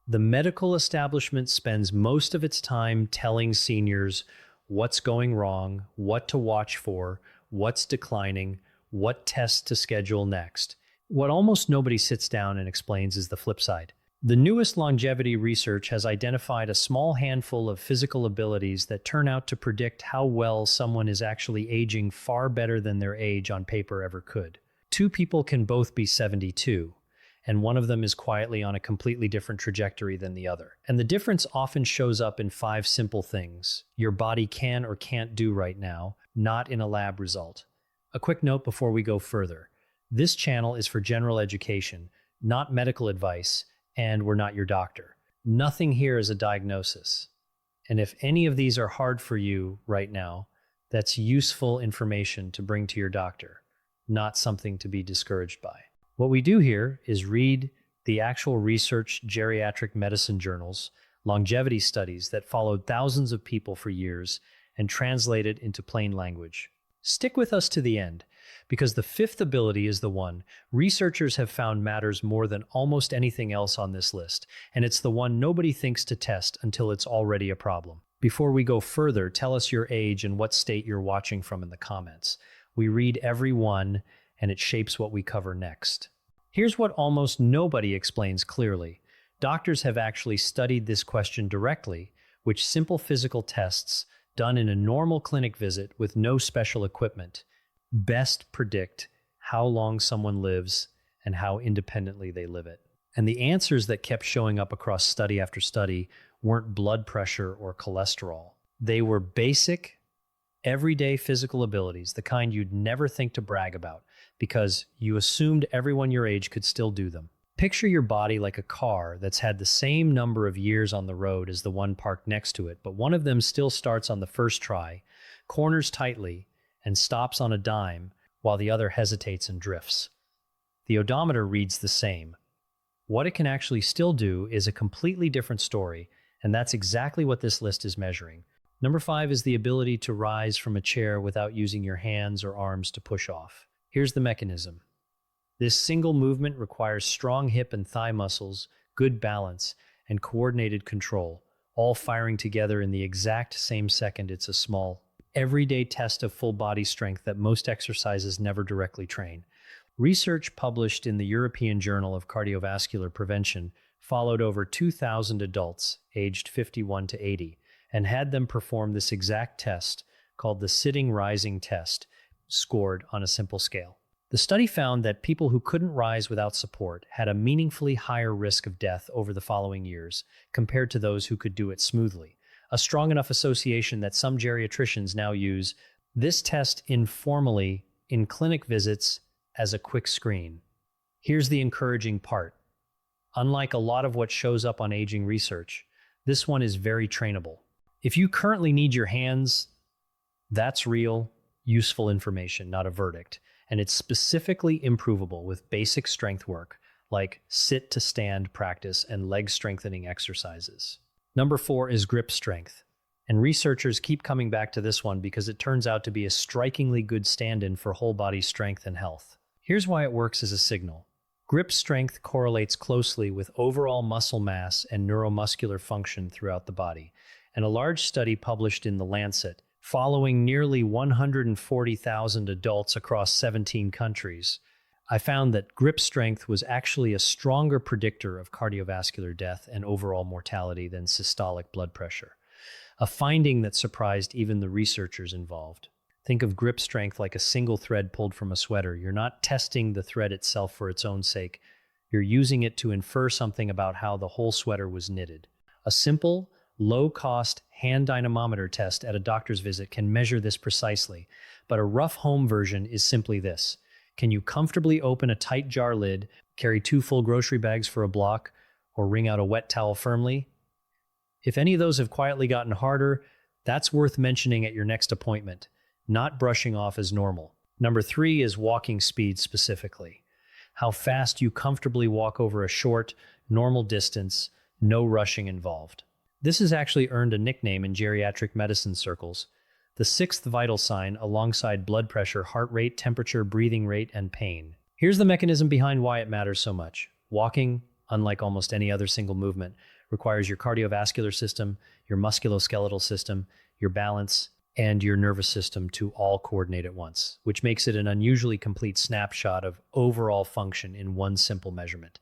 The medical establishment spends most of its time telling seniors what's going wrong, what to watch for, what's declining, what tests to schedule next. What almost nobody sits down and explains is the flip side. The newest longevity research has identified a small handful of physical abilities that turn out to predict how well someone is actually aging far better than their age on paper ever could. Two people can both be 72, and one of them is quietly on a completely different trajectory than the other. And the difference often shows up in 5 simple things your body can or can't do right now, not in a lab result. A quick note before we go further. This channel is for general education, not medical advice, and we're not your doctor. Nothing here is a diagnosis. And if any of these are hard for you right now, that's useful information to bring to your doctor, not something to be discouraged by. What we do here is read the actual research geriatric medicine journals, longevity studies that followed thousands of people for years, and translate it into plain language. Stick with us to the end, because the 5th ability is the one researchers have found matters more than almost anything else on this list, and it's the one nobody thinks to test until it's already a problem. Before we go further, tell us your age and what state you're watching from in the comments. We read every one, and it shapes what we cover next. Here's what almost nobody explains clearly. Doctors have actually studied this question directly, which simple physical tests done in a normal clinic visit with no special equipment best predict how long someone lives and how independently they live it. And the answers that kept showing up across study after study weren't blood pressure or cholesterol. They were basic, everyday physical abilities, the kind you'd never think to brag about because you assumed everyone your age could still do them. Picture your body like a car that's had the same number of years on the road as the one parked next to it, but one of them still starts on the first try, corners tightly, and stops on a dime while the other hesitates and drifts. The odometer reads the same. What it can actually still do is a completely different story, and that's exactly what this list is measuring. Number 5 is the ability to rise from a chair without using your hands or arms to push off. Here's the mechanism. This single movement requires strong hip and thigh muscles, good balance, and coordinated control, all firing together in the exact same second. It's a small, everyday test of full body strength that most exercises never directly train. Research published in the European Journal of Cardiovascular Prevention followed over 2,000 adults aged 51 to 80 and had them perform this exact test called the sitting rising test, scored on a simple scale. The study found that people who couldn't rise without support had a meaningfully higher risk of death over the following years compared to those who could do it smoothly, a strong enough association that some geriatricians now use this test informally in clinic visits as a quick screen. Here's the encouraging part. Unlike a lot of what shows up on aging research, this one is very trainable. If you currently need your hands, that's real, useful information, not a verdict. And it's specifically improvable with basic strength work like sit to stand practice and leg strengthening exercises. Number 4 is grip strength. And researchers keep coming back to this one because it turns out to be a strikingly good stand-in for whole body strength and health. Here's why it works as a signal. Grip strength correlates closely with overall muscle mass and neuromuscular function throughout the body. And a large study published in The Lancet following nearly 140,000 adults across 17 countries, I found that grip strength was actually a stronger predictor of cardiovascular death and overall mortality than systolic blood pressure, a finding that surprised even the researchers involved. Think of grip strength like a single thread pulled from a sweater. You're not testing the thread itself for its own sake. You're using it to infer something about how the whole sweater was knitted. A simple, low-cost hand dynamometer test at a doctor's visit can measure this precisely, but a rough home version is simply this. Can you comfortably open a tight jar lid, carry 2 full grocery bags for a block, or wring out a wet towel firmly? If any of those have quietly gotten harder, that's worth mentioning at your next appointment, not brushing off as normal. Number 3 is walking speed specifically. How fast you comfortably walk over a short, normal distance, no rushing involved. This has actually earned a nickname in geriatric medicine circles, the 6th vital sign alongside blood pressure, heart rate, temperature, breathing rate, and pain. Here's the mechanism behind why it matters so much. Walking unlike almost any other single movement, requires your cardiovascular system, your musculoskeletal system, your balance, and your nervous system to all coordinate at once, which makes it an unusually complete snapshot of overall function in one simple measurement.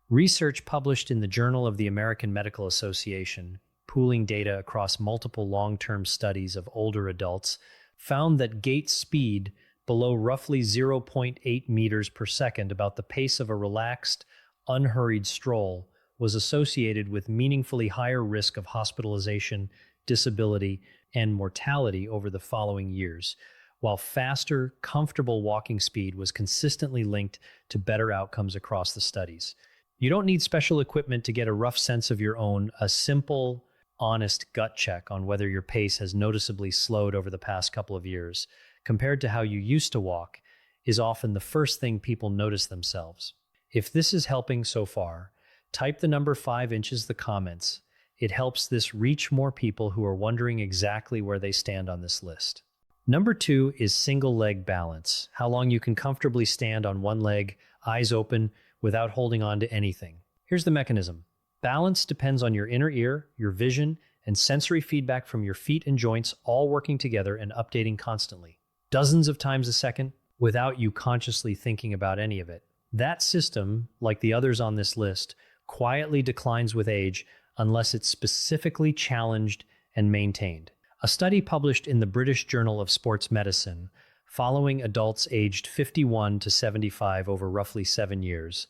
Research published in the Journal of the American Medical Association, pooling data across multiple long-term studies of older adults, found that gait speed below roughly 0.8 meters per second, about the pace of a relaxed, unhurried stroll, was associated with meaningfully higher risk of hospitalization, disability, and mortality over the following years, while faster, comfortable walking speed was consistently linked to better outcomes across the studies. You don't need special equipment to get a rough sense of your own. A simple, honest gut check on whether your pace has noticeably slowed over the past couple of years compared to how you used to walk is often the first thing people notice themselves. If this is helping so far, type the number 5 inches in the comments. It helps this reach more people who are wondering exactly where they stand on this list. Number 2 is single leg balance. How long you can comfortably stand on one leg, eyes open, without holding on to anything. Here's the mechanism. Balance depends on your inner ear, your vision, and sensory feedback from your feet and joints all working together and updating constantly, dozens of times a second, without you consciously thinking about any of it. That system, like the others on this list, quietly declines with age unless it's specifically challenged and maintained. A study published in the British Journal of Sports Medicine, following adults aged 51 to 75 over roughly 7 years,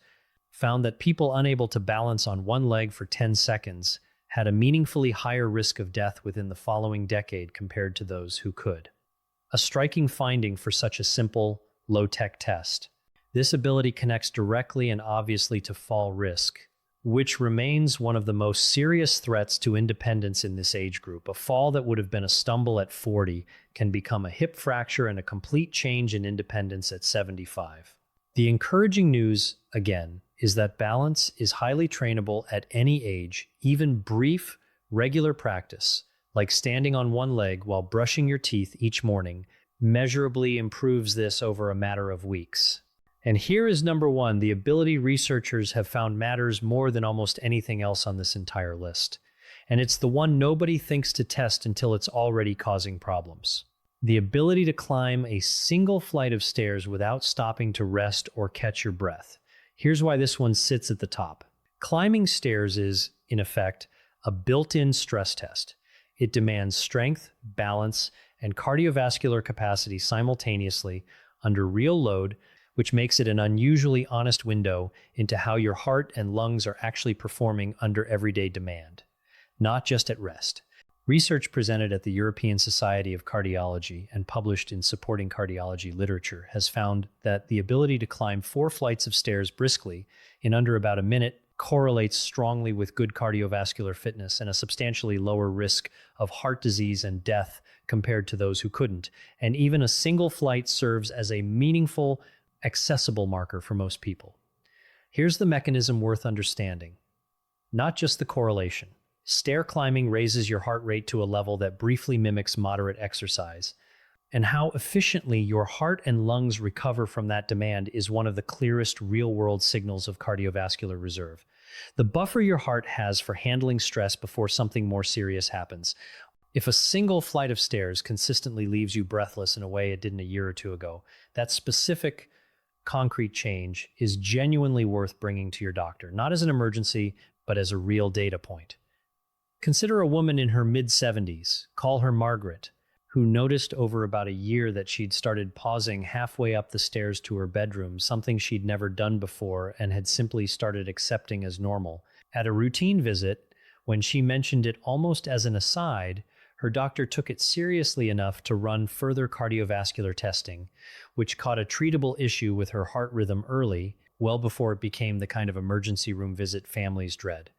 found that people unable to balance on one leg for 10 seconds had a meaningfully higher risk of death within the following decade compared to those who could. A striking finding for such a simple, low-tech test. This ability connects directly and obviously to fall risk, which remains one of the most serious threats to independence in this age group. A fall that would have been a stumble at 40 can become a hip fracture and a complete change in independence at 75. The encouraging news, again, is that balance is highly trainable at any age. Even brief, regular practice, like standing on one leg while brushing your teeth each morning, measurably improves this over a matter of weeks. And here is number 1, the ability researchers have found matters more than almost anything else on this entire list. And it's the one nobody thinks to test until it's already causing problems. The ability to climb a single flight of stairs without stopping to rest or catch your breath. Here's why this one sits at the top. Climbing stairs is, in effect, a built-in stress test. It demands strength, balance, and cardiovascular capacity simultaneously under real load, which makes it an unusually honest window into how your heart and lungs are actually performing under everyday demand, not just at rest. Research presented at the European Society of Cardiology and published in supporting cardiology literature has found that the ability to climb 4 flights of stairs briskly in under about a minute correlates strongly with good cardiovascular fitness and a substantially lower risk of heart disease and death compared to those who couldn't. And even a single flight serves as a meaningful, accessible marker for most people. Here's the mechanism worth understanding. Not just the correlation. Stair climbing raises your heart rate to a level that briefly mimics moderate exercise, and how efficiently your heart and lungs recover from that demand is one of the clearest real-world signals of cardiovascular reserve. The buffer your heart has for handling stress before something more serious happens. If a single flight of stairs consistently leaves you breathless in a way it didn't a year or two ago, that specific concrete change is genuinely worth bringing to your doctor, not as an emergency, but as a real data point. Consider a woman in her mid-70s, call her Margaret, who noticed over about a year that she'd started pausing halfway up the stairs to her bedroom, something she'd never done before and had simply started accepting as normal. At a routine visit, when she mentioned it almost as an aside, her doctor took it seriously enough to run further cardiovascular testing, which caught a treatable issue with her heart rhythm early, well before it became the kind of emergency room visit families dread.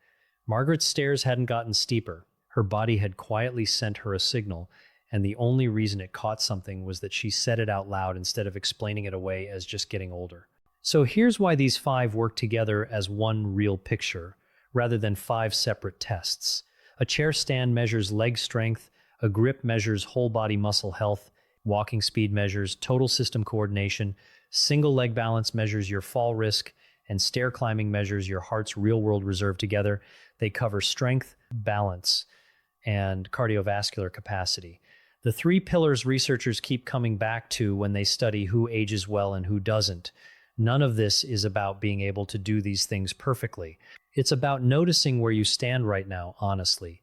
Margaret's stairs hadn't gotten steeper. Her body had quietly sent her a signal, and the only reason it caught something was that she said it out loud instead of explaining it away as just getting older. So here's why these 5 work together as one real picture, rather than 5 separate tests. A chair stand measures leg strength, a grip measures whole body muscle health, walking speed measures total system coordination, single leg balance measures your fall risk, and stair climbing measures your heart's real-world reserve together. They cover strength, balance, and cardiovascular capacity. The three pillars researchers keep coming back to when they study who ages well and who doesn't. None of this is about being able to do these things perfectly. It's about noticing where you stand right now, honestly,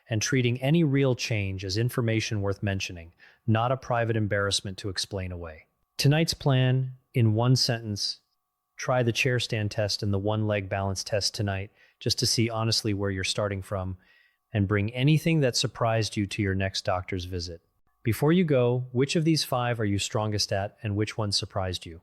and treating any real change as information worth mentioning, not a private embarrassment to explain away. Tonight's plan, in one sentence: try the chair stand test and the one leg balance test tonight, just to see honestly where you're starting from, and bring anything that surprised you to your next doctor's visit. Before you go, which of these 5 are you strongest at and which one surprised you?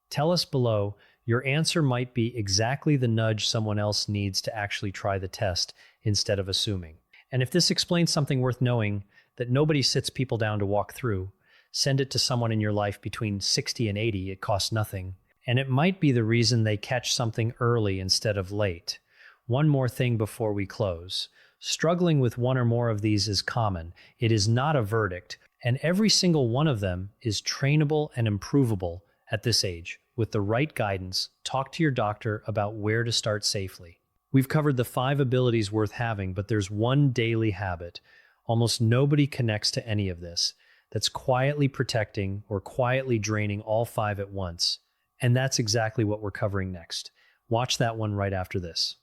Tell us below. Your answer might be exactly the nudge someone else needs to actually try the test instead of assuming. And if this explains something worth knowing, that nobody sits people down to walk through, send it to someone in your life between 60 and 80. It costs nothing. And it might be the reason they catch something early instead of late. One more thing before we close. Struggling with one or more of these is common. It is not a verdict, and every single one of them is trainable and improvable at this age. With the right guidance, talk to your doctor about where to start safely. We've covered the 5 abilities worth having, but there's one daily habit almost nobody connects to any of this that's quietly protecting or quietly draining all 5 at once. And that's exactly what we're covering next. Watch that one right after this.